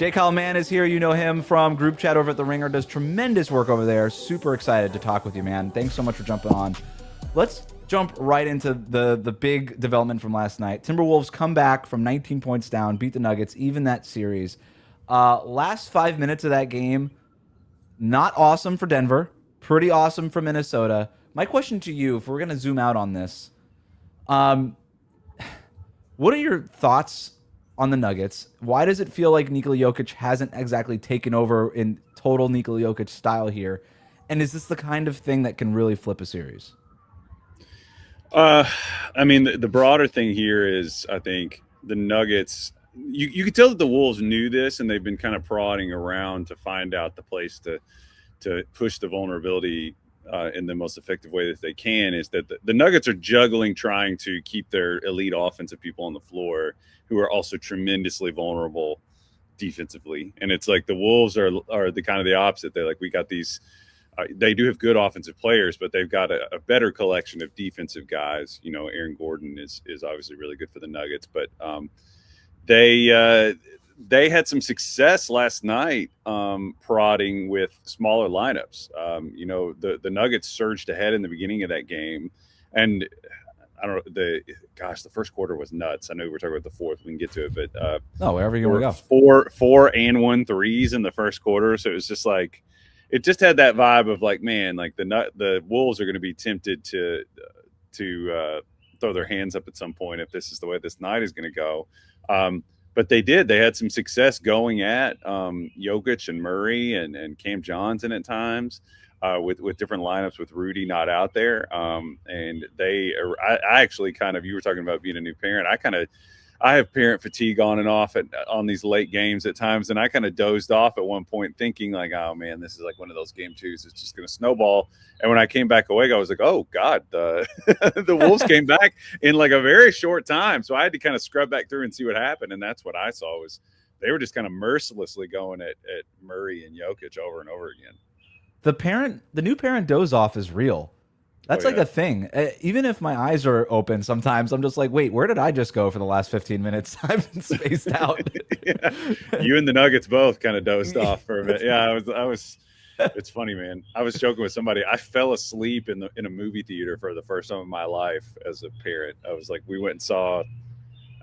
Mann is here. You know him from group chat over at The Ringer. Does tremendous work over there. Super excited to talk with you, man. Thanks so much for jumping on. Let's jump right into the big development from last night. Timberwolves come back from 19 points down, beat the Nuggets, even that series. Last 5 minutes of that game, not awesome for Denver. Pretty awesome for Minnesota. My question to you, if we're going to zoom out on this, what are your thoughts on the Nuggets? Why does it feel like Nikola Jokic hasn't exactly taken over in total Nikola Jokic style here? And is this the kind of thing that can really flip a series? I mean, the broader thing here is, I think the Nuggets, you could tell that the Wolves knew this, and they've been kind of prodding around to find out the place to push the vulnerability in the most effective way that they can. Is that the Nuggets are juggling trying to keep their elite offensive people on the floor who are also tremendously vulnerable defensively. And it's like the Wolves are the kind of the opposite. They're like, we got these they do have good offensive players, but they've got a better collection of defensive guys. You know, Aaron Gordon is obviously really good for the Nuggets, but they had some success last night prodding with smaller lineups. You know, the Nuggets surged ahead in the beginning of that game, and I don't know, the first quarter was nuts. I know we're talking about the fourth. We can get to it, but wherever you want to go. Four and 1 threes in the first quarter. So it was just like, it just had that vibe of like, man, like the Wolves are going to be tempted to throw their hands up at some point if this is the way this night is going to go. But they did. They had some success going at Jokic and Murray and Cam Johnson at times with different lineups with Rudy not out there. And I actually kind of, you were talking about being a new parent. I have parent fatigue on and off on these late games at times. And I kind of dozed off at one point thinking like, oh man, this is like one of those game twos. It's just going to snowball. And when I came back awake, I was like, oh God, the Wolves came back in like a very short time. So I had to kind of scrub back through and see what happened. And that's what I saw was they were just kind of mercilessly going at Murray and Jokic over and over again. The new parent doze off is real. That's like a thing. Even if my eyes are open, sometimes I'm just like, wait, where did I just go for the last 15 minutes? I've been spaced out. Yeah. You and the Nuggets both kind of dozed off for a minute. Yeah, I was. It's funny, man. I was joking with somebody. I fell asleep in a movie theater for the first time in my life as a parent. I was like, we went and saw.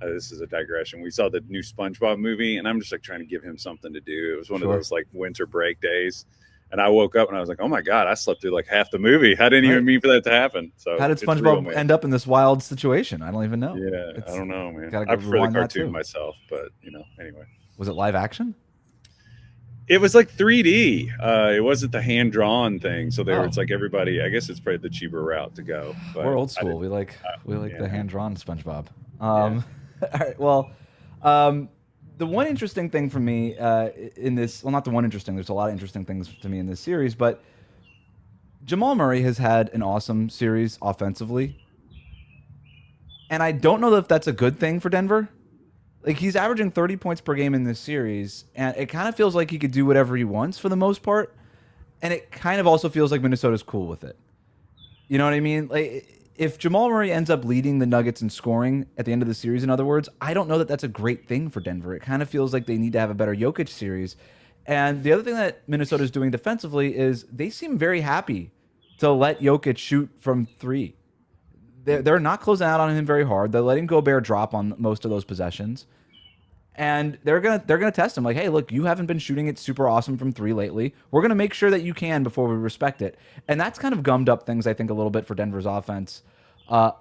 This is a digression. We saw the new SpongeBob movie, and I'm just like trying to give him something to do. It was one of those like winter break days. And I woke up and I was like, oh my God, I slept through like half the movie. I didn't even mean for that to happen. So how did SpongeBob end up in this wild situation? I don't even know. Yeah, I don't know, man. I prefer the cartoon myself, but anyway. Was it live action? It was like 3D. It wasn't the hand-drawn thing. So it's like everybody, I guess it's probably the cheaper route to go. But we're old school. We like the hand-drawn SpongeBob. All right, well, the one interesting thing for me in this, well, not the one interesting, there's a lot of interesting things to me in this series, but Jamal Murray has had an awesome series offensively. And I don't know if that's a good thing for Denver. Like, he's averaging 30 points per game in this series, and it kind of feels like he could do whatever he wants for the most part. And it kind of also feels like Minnesota's cool with it. You know what I mean? Like, if Jamal Murray ends up leading the Nuggets in scoring at the end of the series, in other words, I don't know that that's a great thing for Denver. It kind of feels like they need to have a better Jokic series. And the other thing that Minnesota's doing defensively is they seem very happy to let Jokic shoot from three. They're not closing out on him very hard. They're letting Gobert drop on most of those possessions. And they're gonna test him like, hey, look, you haven't been shooting it super awesome from three lately. We're gonna make sure that you can before we respect it. And that's kind of gummed up things, I think, a little bit for Denver's offense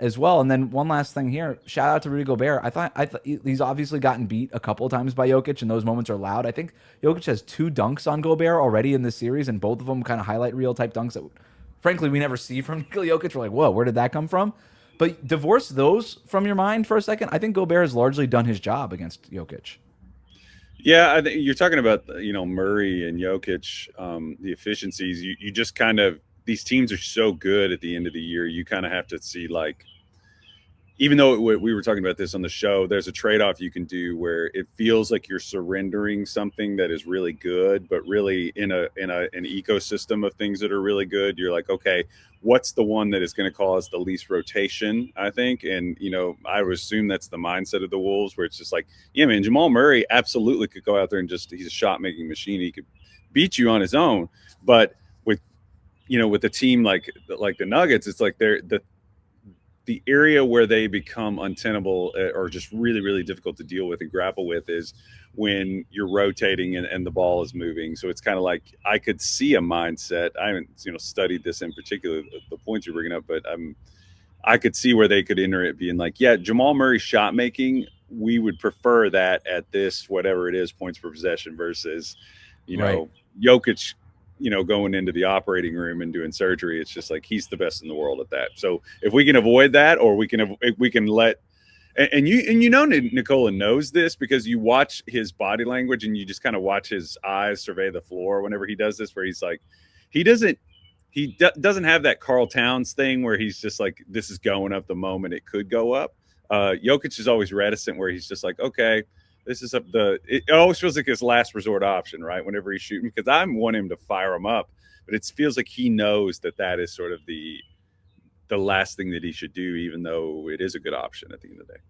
as well. And then one last thing here, shout out to Rudy Gobert. I thought he's obviously gotten beat a couple of times by Jokic, and those moments are loud. I think Jokic has 2 dunks on Gobert already in this series, and both of them kind of highlight reel type dunks that, frankly, we never see from Nikola Jokic. We're like, whoa, where did that come from? But divorce those from your mind for a second. I think Gobert has largely done his job against Jokic. Yeah, I think you're talking about Murray and Jokic, the efficiencies. You just kind of, these teams are so good at the end of the year. You kind of have to see like even though we were talking about this on the show, there's a trade-off you can do where it feels like you're surrendering something that is really good, but really in an ecosystem of things that are really good, you're like, okay, what's the one that is going to cause the least rotation, I think. And, I would assume that's the mindset of the Wolves, where it's just like, yeah, man, Jamal Murray absolutely could go out there and he's a shot-making machine. He could beat you on his own. But with a team like the Nuggets, it's like the area where they become untenable or just really, really difficult to deal with and grapple with is when you're rotating and the ball is moving. So it's kind of like I could see a mindset. I haven't, studied this in particular, the points you're bringing up, but I could see where they could enter it being like, yeah, Jamal Murray shot making, we would prefer that at this, whatever it is, points per possession versus, Jokic, going into the operating room and doing surgery. It's just like he's the best in the world at that. So if we can avoid that, or we can let, and Nikola knows this because you watch his body language and you just kind of watch his eyes survey the floor whenever he does this, where he's like, he doesn't have that Karl Towns thing where he's just like, this is going up the moment it could go up. Jokic is always reticent, where he's just like, okay, this is it always feels like his last resort option, right? Whenever he's shooting, because I want him to fire him up, but it feels like he knows that is sort of the last thing that he should do, even though it is a good option at the end of the day.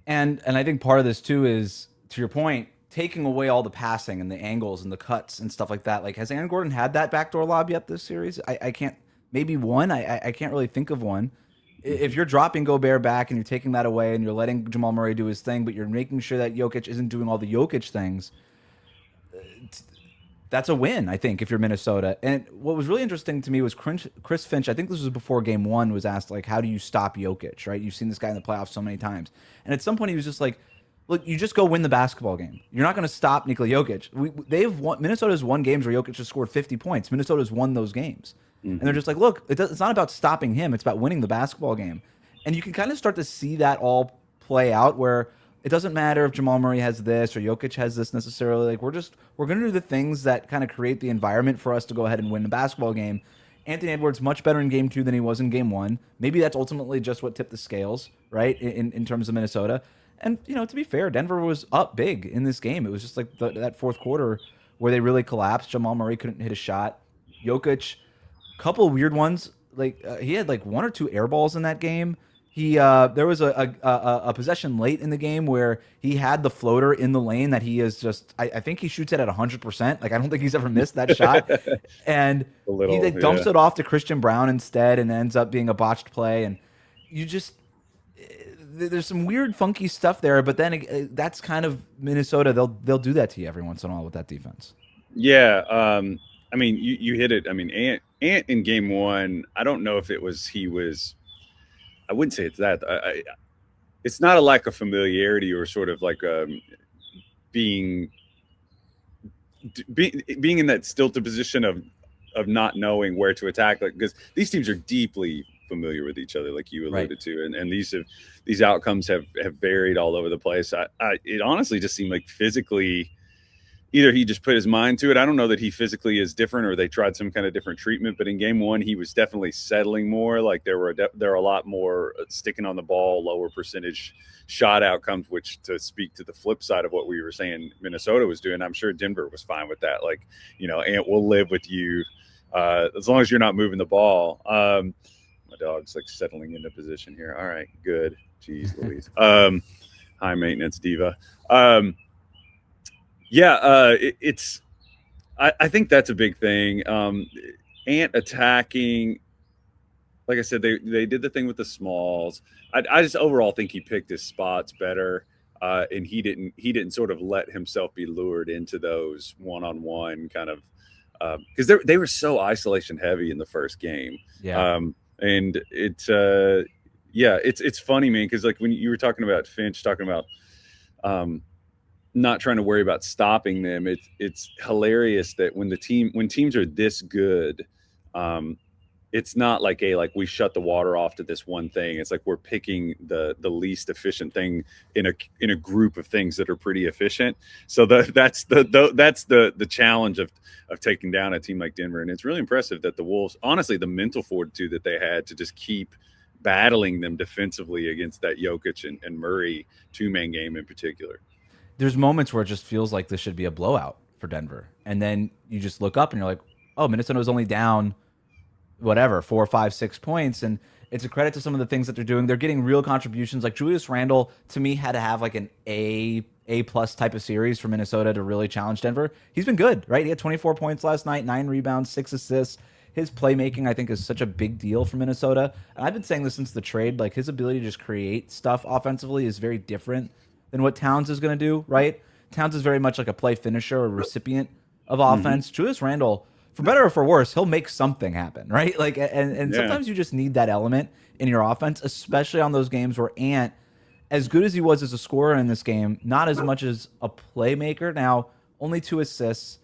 And I think part of this too is, to your point, taking away all the passing and the angles and the cuts and stuff like that. Like, has Aaron Gordon had that backdoor lob yet this series? I can't, maybe one. I can't really think of one. If you're dropping Gobert back and you're taking that away and you're letting Jamal Murray do his thing, but you're making sure that Jokic isn't doing all the Jokic things, that's a win, I think, if you're Minnesota. And what was really interesting to me was Chris Finch, I think this was before game one, was asked, like, how do you stop Jokic, right? You've seen this guy in the playoffs so many times. And at some point he was just like, look, you just go win the basketball game. You're not going to stop Nikola Jokic. Minnesota's won games where Jokic has scored 50 points. Minnesota's won those games. And they're just like, look, it's not about stopping him. It's about winning the basketball game. And you can kind of start to see that all play out, where it doesn't matter if Jamal Murray has this or Jokic has this necessarily. Like, we're going to do the things that kind of create the environment for us to go ahead and win the basketball game. Anthony Edwards much better in game 2 than he was in game 1. Maybe that's ultimately just what tipped the scales, right, in terms of Minnesota. And, to be fair, Denver was up big in this game. It was just like that fourth quarter where they really collapsed. Jamal Murray couldn't hit a shot. Jokic, couple weird ones. Like, he had like 1 or 2 air balls in that game. There was a possession late in the game where he had the floater in the lane that he is just, I think he shoots it at 100%. Like, I don't think he's ever missed that shot. And he dumps it off to Christian Brown instead, and ends up being a botched play. And there's some weird, funky stuff there. But then that's kind of Minnesota. They'll do that to you every once in a while with that defense. Yeah. I mean, you hit it. I mean, Ant in game 1, I don't know if it was I wouldn't say it's that. It's not a lack of familiarity or sort of like being in that stilted position of not knowing where to attack, like, because these teams are deeply familiar with each other, like you alluded to, and these outcomes have varied all over the place. It honestly just seemed like physically, either he just put his mind to it. I don't know that he physically is different, or they tried some kind of different treatment. But in game 1, he was definitely settling more. Like, there were a lot more sticking on the ball, lower percentage shot outcomes, which, to speak to the flip side of what we were saying Minnesota was doing, I'm sure Denver was fine with that. Like, Ant will live with you as long as you're not moving the ball. My dog's like settling into position here. All right, good. Jeez Louise. High maintenance diva. I think that's a big thing. Ant attacking, like I said, they did the thing with the smalls. I just overall think he picked his spots better, and he didn't sort of let himself be lured into those one-on-one kind of, because they were so isolation heavy in the first game. Yeah. And it's funny, man, because like when you were talking about Finch, talking about not trying to worry about stopping them, it's hilarious that when teams are this good, it's not like we shut the water off to this one thing. It's like we're picking the least efficient thing in a group of things that are pretty efficient. So that's the challenge of taking down a team like Denver. And it's really impressive that the Wolves, honestly, the mental fortitude that they had to just keep battling them defensively against that Jokic and Murray two-man game in particular. There's moments where it just feels like this should be a blowout for Denver. And then you just look up and you're like, oh, Minnesota was only down, whatever, 4, 5, 6 points. And it's a credit to some of the things that they're doing. They're getting real contributions. Like Julius Randle, to me, had to have like an A+ type of series for Minnesota to really challenge Denver. He's been good, right? He had 24 points last night, 9 rebounds, 6 assists. His playmaking, I think, is such a big deal for Minnesota. And I've been saying this since the trade. Like, his ability to just create stuff offensively is very different than what Towns is going to do, right? Towns is very much like a play finisher or recipient of offense. Julius Randle, for better or for worse, he'll make something happen, right? Like, and sometimes you just need that element in your offense, especially on those games where Ant, as good as he was as a scorer in this game, not as much as a playmaker. Now, only 2 assists.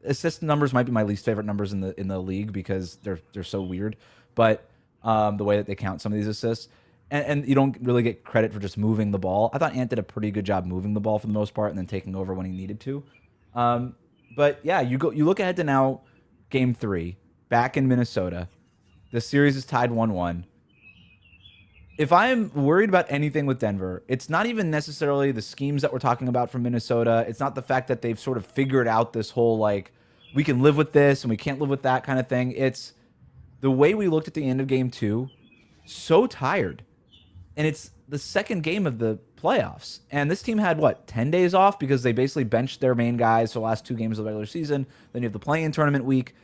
Assist numbers might be my least favorite numbers in the league because they're so weird. But the way that they count some of these assists, and you don't really get credit for just moving the ball. I thought Ant did a pretty good job moving the ball for the most part, and then taking over when he needed to. But yeah, you look ahead to now, Game 3, back in Minnesota. The series is tied 1-1. If I'm worried about anything with Denver, it's not even necessarily the schemes that we're talking about from Minnesota. It's not the fact that they've sort of figured out this whole, like, we can live with this and we can't live with that kind of thing. It's the way we looked at the end of Game 2, so tired. And it's the second game of the playoffs. And this team had, 10 days off because they basically benched their main guys for the last 2 games of the regular season. Then you have the play-in tournament week.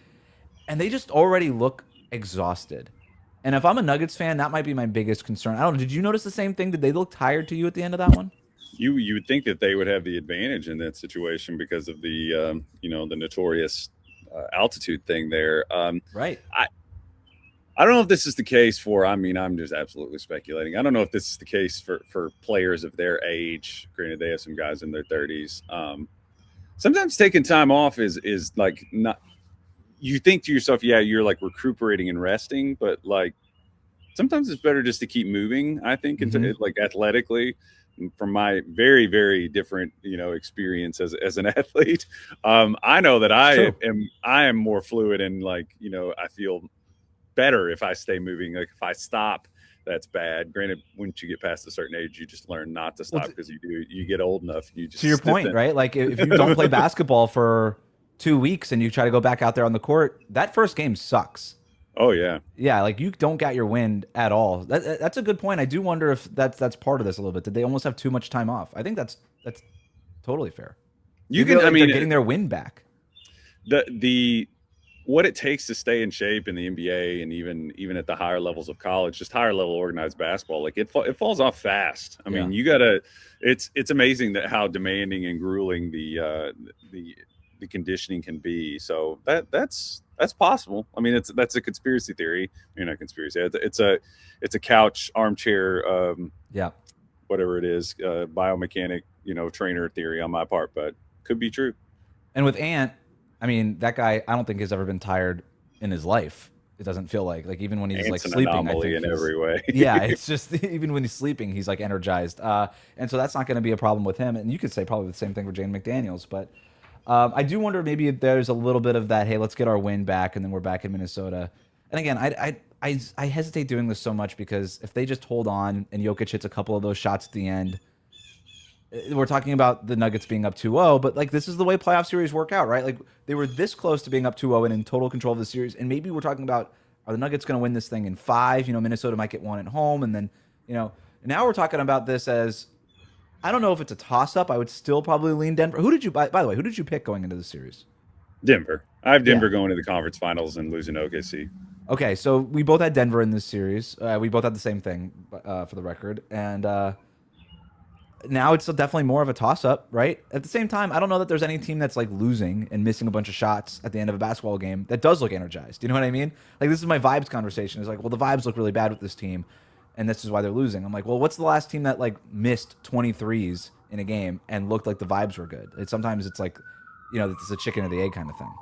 And they just already look exhausted. And if I'm a Nuggets fan, that might be my biggest concern. I don't know. Did you notice the same thing? Did they look tired to you at the end of that one? You would think that they would have the advantage in that situation because of the the notorious altitude thing there. Right. I don't know if this is the case for. I mean, I'm just absolutely speculating. I don't know if this is the case for players of their age. Granted, they have some guys in their 30s. Sometimes taking time off is like not. You think to yourself, yeah, you're like recuperating and resting, but like sometimes it's better just to keep moving. I think into like athletically, from my very, very different experience as an athlete, I know that I am more fluid and like I feel better if I stay moving. Like if I stop, that's bad. Granted, once you get past a certain age, you just learn not to stop because you get old enough. You just to your point, right? Like if you don't play basketball for 2 weeks and you try to go back out there on the court, that first game sucks. Oh yeah, yeah. Like you don't get your wind at all. That's a good point. I do wonder if that's part of this a little bit. Did they almost have too much time off? I think that's totally fair. They're getting their wind back. The what it takes to stay in shape in the NBA and even at the higher levels of college, just higher level organized basketball, like it falls off fast. I mean, you gotta. It's amazing that how demanding and grueling the conditioning can be. So that's possible. I mean, that's a conspiracy theory. You're not conspiracy. It's a couch armchair. Whatever it is, biomechanic, trainer theory on my part, but could be true. And with Ant, I mean, that guy, I don't think has ever been tired in his life. It doesn't feel like even when he's like sleeping, I think in every way. yeah, it's just even when he's sleeping, he's like energized. And so that's not going to be a problem with him. And you could say probably the same thing for Jane McDaniels, but I do wonder maybe if there's a little bit of that, hey, let's get our win back, and then we're back in Minnesota. And again, I hesitate doing this so much because if they just hold on and Jokic hits a couple of those shots at the end, we're talking about the Nuggets being up 2-0, but like this is the way playoff series work out, right? Like they were this close to being up 2-0 and in total control of the series, and maybe we're talking about, are the Nuggets going to win this thing in 5? Minnesota might get 1 at home, and then now we're talking about this as, I don't know if it's a toss-up. I would still probably lean Denver. Who did you, by the way, who did you pick going into the series? Denver. I have Denver going to the conference finals and losing to OKC. Okay, so we both had Denver in this series. We both had the same thing, for the record. And now it's definitely more of a toss-up, right? At the same time, I don't know that there's any team that's like losing and missing a bunch of shots at the end of a basketball game that does look energized. You know what I mean? Like this is my vibes conversation. It's like, well, the vibes look really bad with this team, and this is why they're losing. I'm like, well, what's the last team that like missed 23s in a game and looked like the vibes were good? Sometimes it's like, it's a chicken or the egg kind of thing.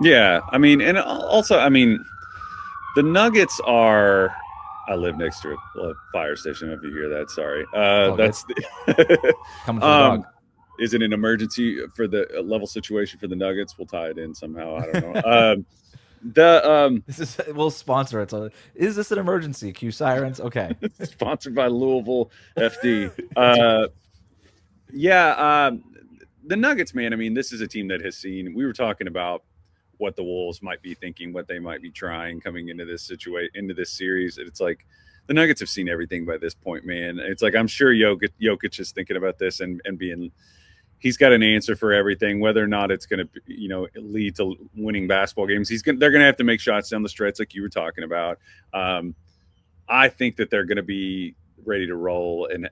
Yeah, I mean, and also, I mean, the Nuggets are. I live next to a fire station. If you hear that, sorry. That's coming from the dog. Is it an emergency for the level situation for the Nuggets? We'll tie it in somehow. I don't know. We'll sponsor it. So, is this an emergency? Cue sirens. Okay. Sponsored by Louisville FD. The Nuggets, man. I mean, this is a team that has seen. We were talking about what the Wolves might be thinking, what they might be trying coming into this into this series. And it's like the Nuggets have seen everything by this point, man. It's like I'm sure Jokic is thinking about this and being. He's got an answer for everything, whether or not it's going to, lead to winning basketball games. They're going to have to make shots down the stretch, like you were talking about. I think that they're going to be ready to roll, and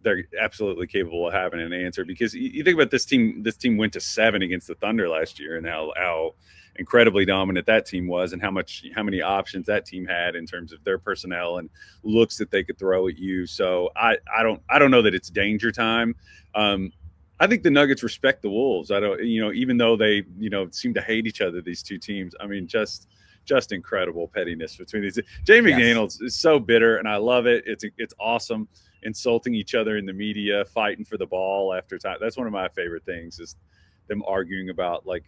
they're absolutely capable of having an answer, because you think about this team. This team went to 7 against the Thunder last year, and how incredibly dominant that team was, and how many options that team had in terms of their personnel and looks that they could throw at you. So I don't know that it's danger time. I think the Nuggets respect the Wolves. I don't, even though they, seem to hate each other, these two teams. I mean, just incredible pettiness between these. Jay McDaniels is so bitter, and I love it. It's awesome. Insulting each other in the media, fighting for the ball after time. That's one of my favorite things, is them arguing about, like,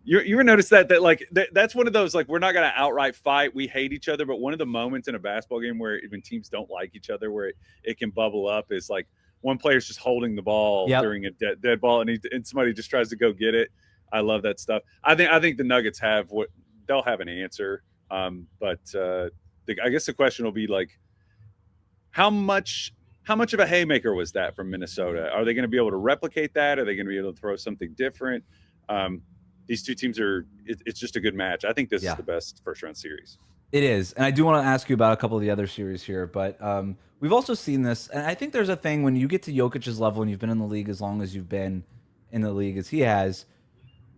you ever notice that's one of those, like, we're not going to outright fight. We hate each other. But one of the moments in a basketball game where even teams don't like each other, where it can bubble up, is like, one player's just holding the ball during a dead ball, and somebody just tries to go get it. I love that stuff. I think the Nuggets they'll have an answer. But I guess the question will be, like, how much of a haymaker was that from Minnesota? Are they going to be able to replicate that? Are they going to be able to throw something different? These two teams it's just a good match. I think this is the best first round series. It is. And I do want to ask you about a couple of the other series here, but we've also seen this, and I think there's a thing when you get to Jokic's level and you've been in the league as long as you've been in the league as he has,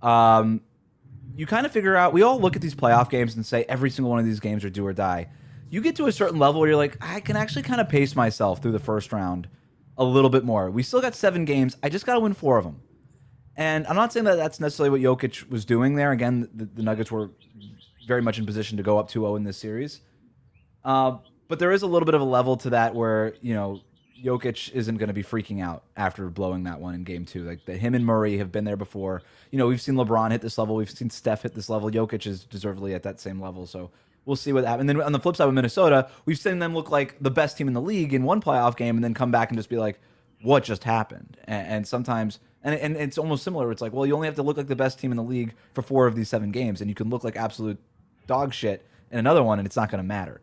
you kind of figure out, we all look at these playoff games and say every single one of these games are do or die. You get to a certain level where you're like, I can actually kind of pace myself through the first round a little bit more. We still got 7 games. I just got to win 4 of them. And I'm not saying that that's necessarily what Jokic was doing there. Again, the Nuggets were very much in position to go up 2-0 in this series. But there is a little bit of a level to that where, Jokic isn't going to be freaking out after blowing that one in game 2. Like, him and Murray have been there before. We've seen LeBron hit this level. We've seen Steph hit this level. Jokic is deservedly at that same level. So we'll see what happens. And then on the flip side with Minnesota, we've seen them look like the best team in the league in one playoff game and then come back and just be like, what just happened? And sometimes... And it's almost similar. It's like, well, you only have to look like the best team in the league for 4 of these 7 games, and you can look like absolute dog shit in another one, and it's not going to matter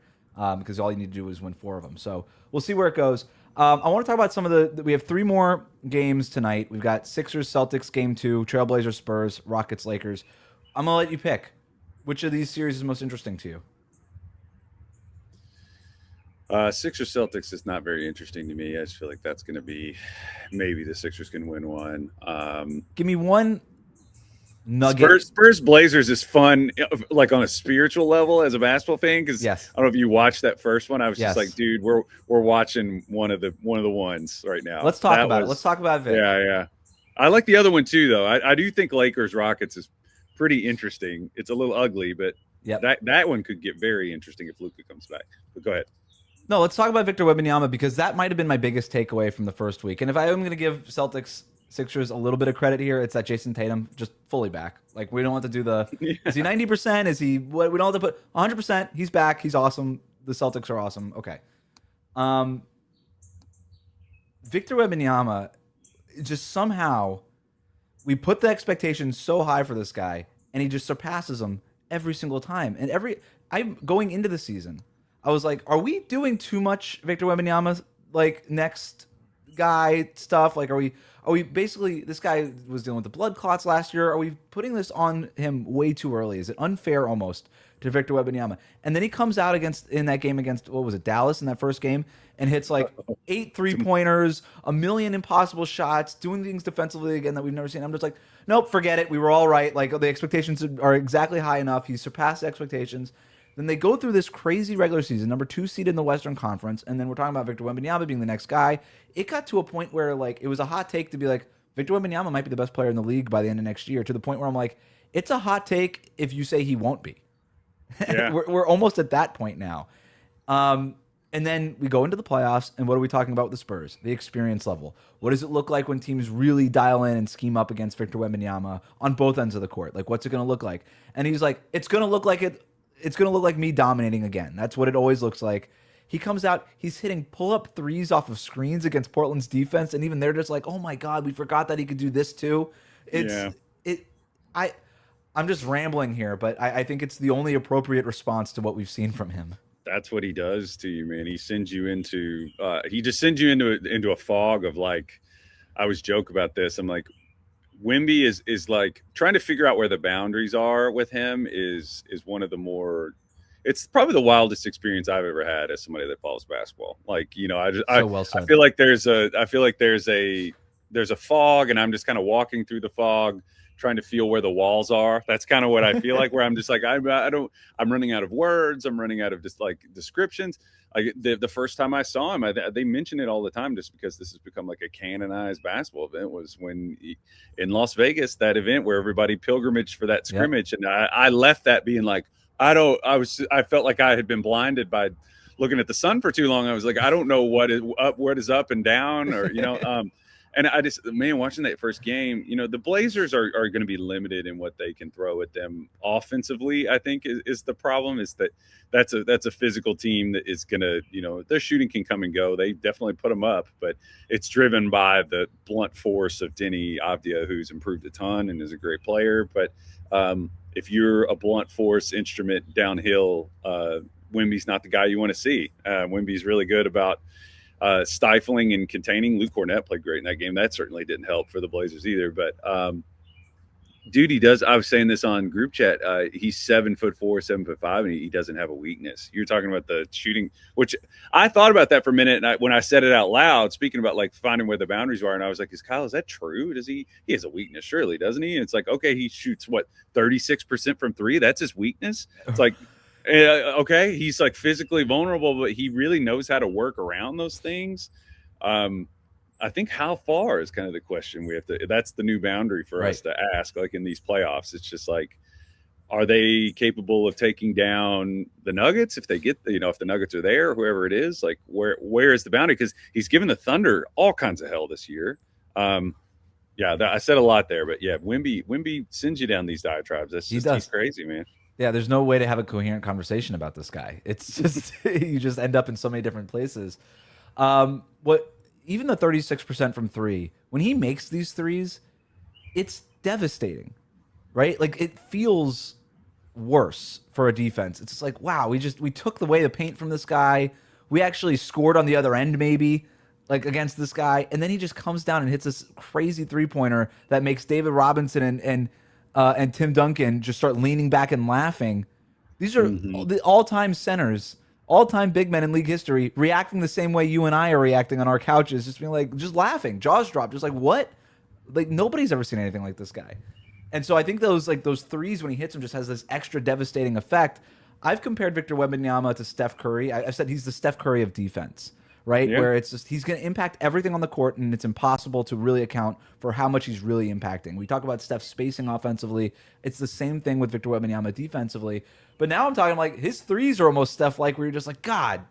because all you need to do is win 4 of them. So we'll see where it goes. I want to talk about some of we have 3 more games tonight. We've got Sixers, Celtics, game 2, Trailblazers, Spurs, Rockets, Lakers. I'm going to let you pick. Which of these series is most interesting to you? Sixers Celtics is not very interesting to me. I just feel like that's going to be, maybe the Sixers can win one. Give me one nugget. Spurs Blazers is fun, like on a spiritual level as a basketball fan. Because I don't know if you watched that first one. I was just like, dude, we're watching one of the ones right now. Let's talk about it. Let's talk about Vic. Yeah. I like the other one too, though. I do think Lakers Rockets is pretty interesting. It's a little ugly, but that one could get very interesting if Luka comes back. But go ahead. No, let's talk about Victor Wembanyama, because that might have been my biggest takeaway from the first week. And if I am going to give Celtics Sixers a little bit of credit here, it's that Jason Tatum just fully back. Like, we don't have to do is he 90%? Is he what? We don't have to put 100%. He's back. He's awesome. The Celtics are awesome. Okay. Victor Wembanyama, just somehow we put the expectations so high for this guy, and he just surpasses them every single time. And I'm going into the season, I was like, are we doing too much Victor Wembanyama, like, next guy stuff? Like, are we basically, this guy was dealing with the blood clots last year. Are we putting this on him way too early? Is it unfair almost to Victor Wembanyama? And then he comes out in that game against, what was it, Dallas in that first game, and hits like 8 3-pointers, a million impossible shots, doing things defensively again that we've never seen. I'm just like, nope, forget it. We were all right. Like, the expectations are exactly high enough. He surpassed expectations. Then they go through this crazy regular season, number 2 seed in the Western Conference, and then we're talking about Victor Wembanyama being the next guy. It got to a point where, like, it was a hot take to be like, Victor Wembanyama might be the best player in the league by the end of next year, to the point where I'm like, it's a hot take if you say he won't be. Yeah. we're almost at that point now. And then we go into the playoffs, and what are we talking about with the Spurs? The experience level. What does it look like when teams really dial in and scheme up against Victor Wembanyama on both ends of the court? Like, what's it going to look like? And he's like, it's going to look like it. It's going to look like me dominating again. That's what it always looks like. He comes out, he's hitting pull-up threes off of screens against Portland's defense, and even they're just like, oh my God, we forgot that he could do this too. I'm just rambling here, but I think it's the only appropriate response to what we've seen from him. That's what he does to you, man. He sends you into he just sends you into a fog of like, I always joke about this. I'm like, Wemby is like trying to figure out where the boundaries are with him is one of the more, it's probably the wildest experience I've ever had as somebody that follows basketball. Like, you know, I feel like there's a fog, and I'm just kind of walking through the fog, trying to feel where the walls are. That's kind of what I feel like, where I'm just like, I'm running out of words. I'm running out of just like descriptions. Like the first time I saw him, they mention it all the time, just because this has become like a canonized basketball event, was when in Las Vegas, that event where everybody pilgrimaged for that scrimmage. Yeah. And I left that being like, I felt like I had been blinded by looking at the sun for too long. I was like, I don't know what is up and down, or, you know, and I just, man, watching that first game, you know, the Blazers are going to be limited in what they can throw at them offensively. I think is the problem, is that's a physical team that is going to, you know, their shooting can come and go. They definitely put them up, but it's driven by the blunt force of Denny Avdia, who's improved a ton and is a great player. But if you're a blunt force instrument downhill, Wemby's not the guy you want to see. Wemby's really good about stifling and containing. Luke Cornett played great in that game. That certainly didn't help for the Blazers either. But dude, he does. I was saying this on group chat. He's 7'4", 7'5", and he doesn't have a weakness. You're talking about the shooting, which I thought about that for a minute. And when I said it out loud, speaking about like finding where the boundaries are, and I was like, is that true? He has a weakness? Surely, doesn't he? And it's like, okay, he shoots 36% from three. That's his weakness. It's like, okay, he's like physically vulnerable, but he really knows how to work around those things. I think how far is kind of the question we have to, that's the new boundary for us to ask, like in these playoffs. It's just like, are they capable of taking down the Nuggets if they get, you know, if the Nuggets are there, whoever it is, like where is the boundary? Because he's given the Thunder all kinds of hell this year. I said a lot there, but yeah, Wemby sends you down these diatribes. He's crazy, man. Yeah, there's no way to have a coherent conversation about this guy. It's just you just end up in so many different places. Even the 36% from three, when he makes these threes, it's devastating, right? Like, it feels worse for a defense. It's just like, wow, we took away the paint from this guy. We actually scored on the other end, maybe, like against this guy, and then he just comes down and hits this crazy three-pointer that makes David Robinson and Tim Duncan just start leaning back and laughing. These are the all-time centers, all-time big men in league history, reacting the same way you and I are reacting on our couches, just being like, just laughing, jaws dropped, just like, what? Like, nobody's ever seen anything like this guy. And so I think those threes when he hits them just has this extra devastating effect. I've compared Victor Wembanyama to Steph Curry. I've said he's the Steph Curry of defense, right? Yeah. Where it's just he's going to impact everything on the court, and it's impossible to really account for how much he's really impacting. We talk about Steph spacing offensively. It's the same thing with Victor Wembanyama defensively. But now I'm talking like his threes are almost Steph-like, where you're just like, God,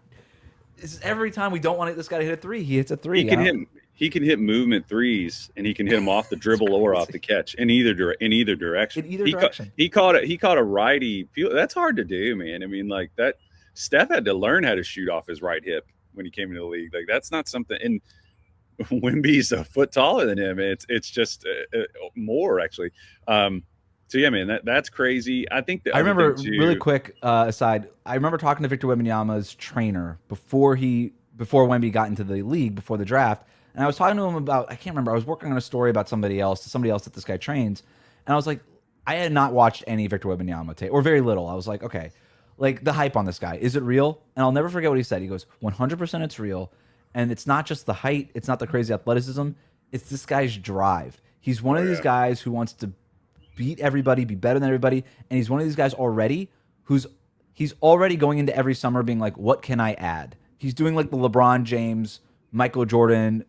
every time we don't want this guy to hit a three, he hits a three. He can hit movement threes, and he can hit them off the dribble or off the catch in either direction. He caught a righty. That's hard to do, man. I mean, like that. Steph had to learn how to shoot off his right hip when he came into the league. Like, that's not something. And Wemby's a foot taller than him. It's just more actually. So yeah, man, that's crazy. I think that I remember really quick aside. I remember talking to Victor Wembanyama's trainer before Wemby got into the league before the draft, and I was talking to him about, I can't remember. I was working on a story about somebody else that this guy trains, and I was like, I had not watched any Victor Wembanyama tape, or very little. I was like, okay, like the hype on this guy, is it real? And I'll never forget what he said. He goes, 100% it's real, and it's not just the height, it's not the crazy athleticism, it's this guy's drive. He's one of these guys who wants to beat everybody, be better than everybody, and he's one of these guys already he's already going into every summer being like, what can I add? He's doing like the LeBron James, Michael Jordan,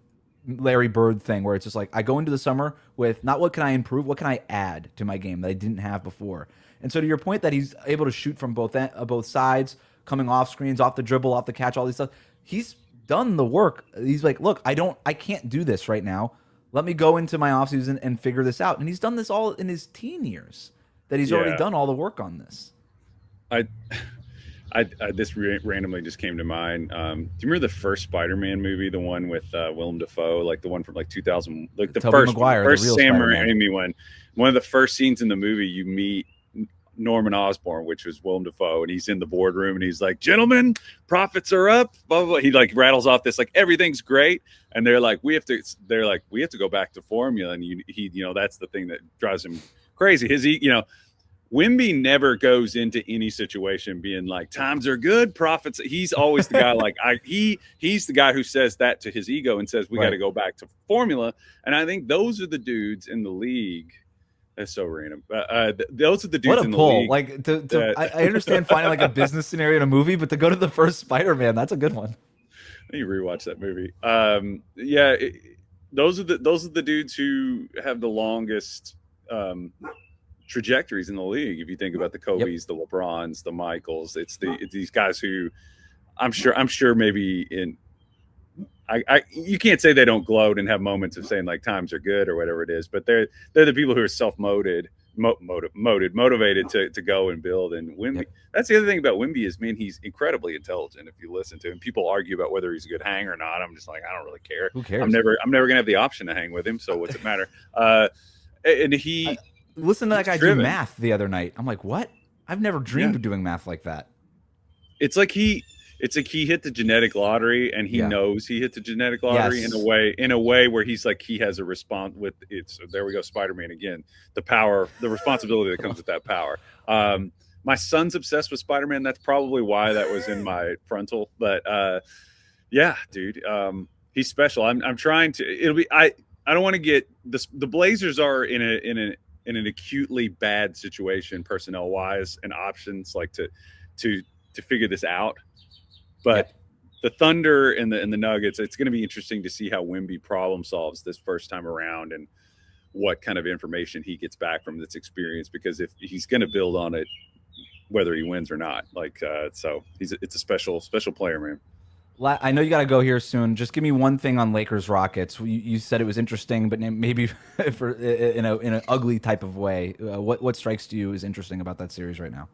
Larry Bird thing, where it's just like, I go into the summer with not what can I improve, what can I add to my game that I didn't have before. And so to your point that he's able to shoot from both sides, coming off screens, off the dribble, off the catch, all these stuff. He's done the work. He's like, look, I can't do this right now. Let me go into my offseason and figure this out. And he's done this all in his teen years, that he's already done all the work on this. This randomly just came to mind. Do you remember the first Spider-Man movie, the one with Willem Dafoe, like the one from like 2000, like the Tobey first Sam Raimi one? One of the first scenes in the movie, you meet Norman Osborn, which was Willem Dafoe, and he's in the boardroom and he's like, "Gentlemen, profits are up." Blah, blah, blah. He like rattles off this like everything's great, and they're like, we have to go back to formula, and he that's the thing that drives him crazy. Wemby never goes into any situation being like, times are good, profits. He's always the guy like he's the guy who says that to his ego and says we got to go back to formula. And I think those are the dudes in the league. That's so random. Those are the dudes in the league. Like I understand finding like a business scenario in a movie, but to go to the first Spider-Man, that's a good one. You rewatch that movie. Those are the dudes who have the longest trajectories in the league. If you think about the Kobe's, the LeBrons, the Michaels, it's these guys who I'm sure maybe you can't say they don't gloat and have moments of saying like times are good or whatever it is, but they're the people who are motivated to go and build. And Wemby, that's the other thing about Wemby is, man, he's incredibly intelligent. If you listen to him, people argue about whether he's a good hanger or not. I'm just like, I don't really care. Who cares? I'm never gonna have the option to hang with him, so what's it matter? And he. Listen to that guy do math the other night. I'm like, what? I've never dreamed of doing math like that. It's like he hit the genetic lottery, and he knows he hit the genetic lottery in a way where he's like, he has a response with it. So there we go, Spider-Man again. The power, the responsibility that comes with that power. My son's obsessed with Spider-Man. That's probably why that was in my frontal. But dude, he's special. I'm trying to. I don't want to get this. The Blazers are in an acutely bad situation personnel wise and options like to figure this out. But the Thunder and the Nuggets, it's going to be interesting to see how Wemby problem solves this first time around and what kind of information he gets back from this experience, because if he's going to build on it, whether he wins or not, so it's a special special player, man. I know you got to go here soon. Just give me one thing on Lakers Rockets. You said it was interesting, but maybe in an ugly type of way. What strikes to you as interesting about that series right now?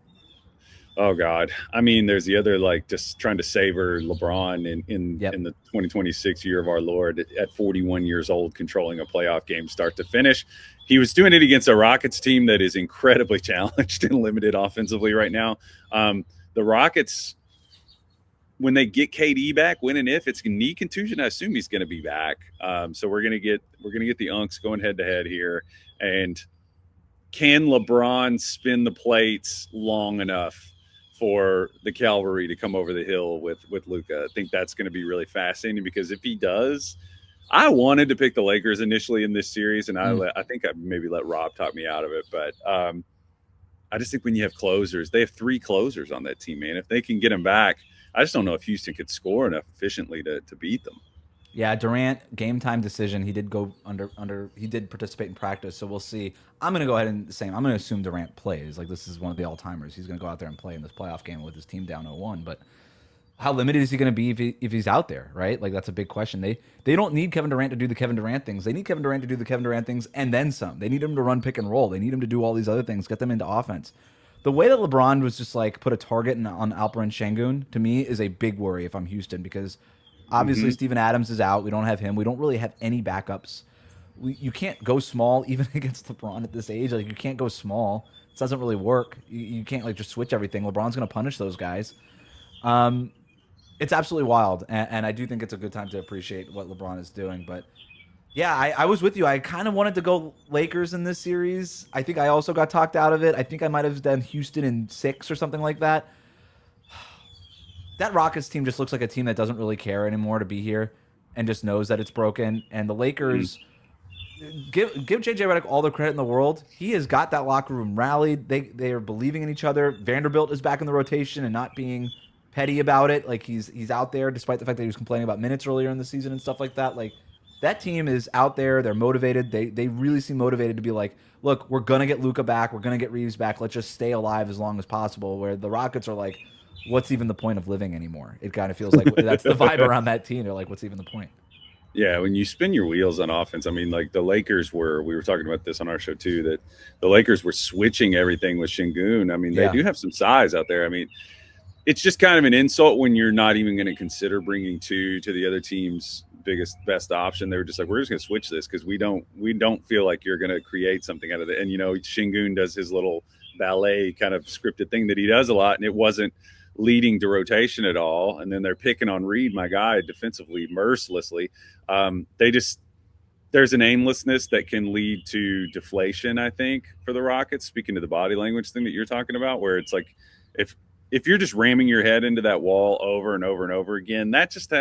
Oh God, I mean, there's the other just trying to savor LeBron in the 2026 year of our Lord at 41 years old, controlling a playoff game start to finish. He was doing it against a Rockets team that is incredibly challenged and limited offensively right now. The Rockets, when they get KD back, when and if it's a knee contusion, I assume he's going to be back. So we're gonna get the Unks going head to head here. And can LeBron spin the plates long enough for the cavalry to come over the hill with Luka? I think that's going to be really fascinating, because if he does, I wanted to pick the Lakers initially in this series, and I think I maybe let Rob talk me out of it, but I just think when you have closers, they have 3 closers on that team, man. If they can get them back, I just don't know if Houston could score enough efficiently to beat them. Yeah, Durant, game time decision. He did go under. He did participate in practice, so we'll see. I'm going to go ahead and say, I'm going to assume Durant plays. Like, this is one of the all-timers. He's going to go out there and play in this playoff game with his team down 0-1. But how limited is he going to be if he's out there, right? Like, that's a big question. They don't need Kevin Durant to do the Kevin Durant things. They need Kevin Durant to do the Kevin Durant things and then some. They need him to run pick and roll. They need him to do all these other things, get them into offense. The way that LeBron was just like put a target on Alperen Şengün, to me, is a big worry if I'm Houston, because obviously Steven Adams is out. We don't have him. We don't really have any backups. You can't go small even against LeBron at this age. Like, you can't go small. It doesn't really work. You can't like just switch everything. LeBron's going to punish those guys. It's absolutely wild, and I do think it's a good time to appreciate what LeBron is doing. But yeah, I was with you. I kind of wanted to go Lakers in this series. I think I also got talked out of it. I think I might have done Houston in 6 or something like that. That Rockets team just looks like a team that doesn't really care anymore to be here and just knows that it's broken. And the Lakers, give JJ Redick all the credit in the world. He has got that locker room rallied. They are believing in each other. Vanderbilt is back in the rotation and not being petty about it. Like, he's out there despite the fact that he was complaining about minutes earlier in the season and stuff like that. Like, that team is out there. They're motivated. They really seem motivated to be like, look, we're going to get Luka back. We're going to get Reeves back. Let's just stay alive as long as possible. Where the Rockets are like, what's even the point of living anymore? It kind of feels like that's the vibe around that team. They're like, what's even the point? Yeah, when you spin your wheels on offense, I mean, like the Lakers we were talking about this on our show too, that the Lakers were switching everything with Şengün. I mean, they do have some size out there. I mean, it's just kind of an insult when you're not even going to consider bringing two to the other team's best option. They were just like, we're just going to switch this because we don't feel like you're going to create something out of it. And, you know, Şengün does his little ballet kind of scripted thing that he does a lot, and it wasn't leading to rotation at all. And then they're picking on Reed, my guy, defensively, mercilessly. There's an aimlessness that can lead to deflation, I think, for the Rockets, speaking to the body language thing that you're talking about, where it's like if you're just ramming your head into that wall over and over and over again, that just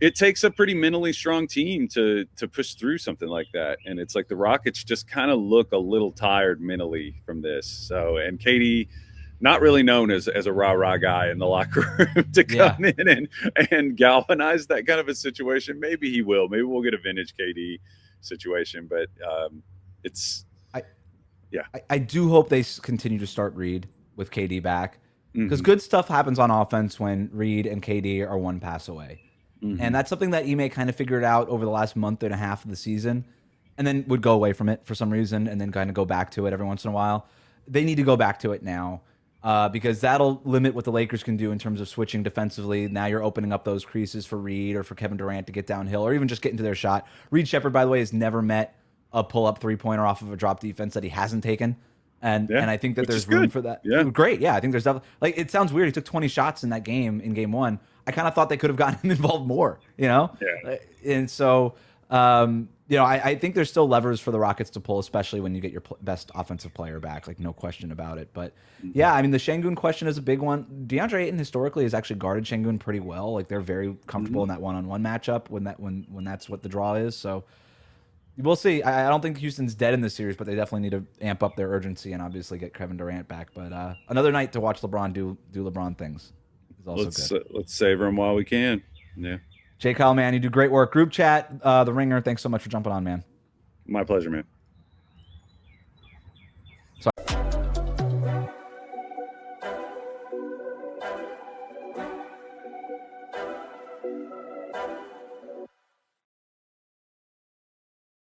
it takes a pretty mentally strong team to push through something like that. And it's like the Rockets just kind of look a little tired mentally from this. So, and KD, not really known as a rah-rah guy in the locker room to come in and galvanize that kind of a situation. Maybe he will. Maybe we'll get a vintage KD situation. But I do hope they continue to start Reed with KD back, because Mm-hmm. good stuff happens on offense when Reed and KD are one pass away. Mm-hmm. And that's something that Ime kind of figured out over the last month and a half of the season, and then would go away from it for some reason and then kind of go back to it every once in a while. They need to go back to it now. Because that'll limit what the Lakers can do in terms of switching defensively. Now you're opening up those creases for Reed or for Kevin Durant to get downhill or even just get into their shot. Reed Shepherd, by the way, has never met a pull-up three-pointer off of a drop defense that he hasn't taken. And I think that there's room for that. Yeah. Great. Yeah, I think there's definitely, like, it sounds weird. He took 20 shots in that game, in game one. I kind of thought they could have gotten him involved more, you know? Yeah. And so, you know, I think there's still levers for the Rockets to pull, especially when you get your best offensive player back, like no question about it. But yeah, I mean, the Şengün question is a big one. DeAndre Ayton historically has actually guarded Şengün pretty well. Like they're very comfortable in that one-on-one matchup when that's what the draw is. So we'll see. I don't think Houston's dead in this series, but they definitely need to amp up their urgency and obviously get Kevin Durant back. But another night to watch LeBron do LeBron things is also good. Let's savor him while we can. Yeah. J. Kyle, man, you do great work. Group chat, The Ringer, thanks so much for jumping on, man. My pleasure, man.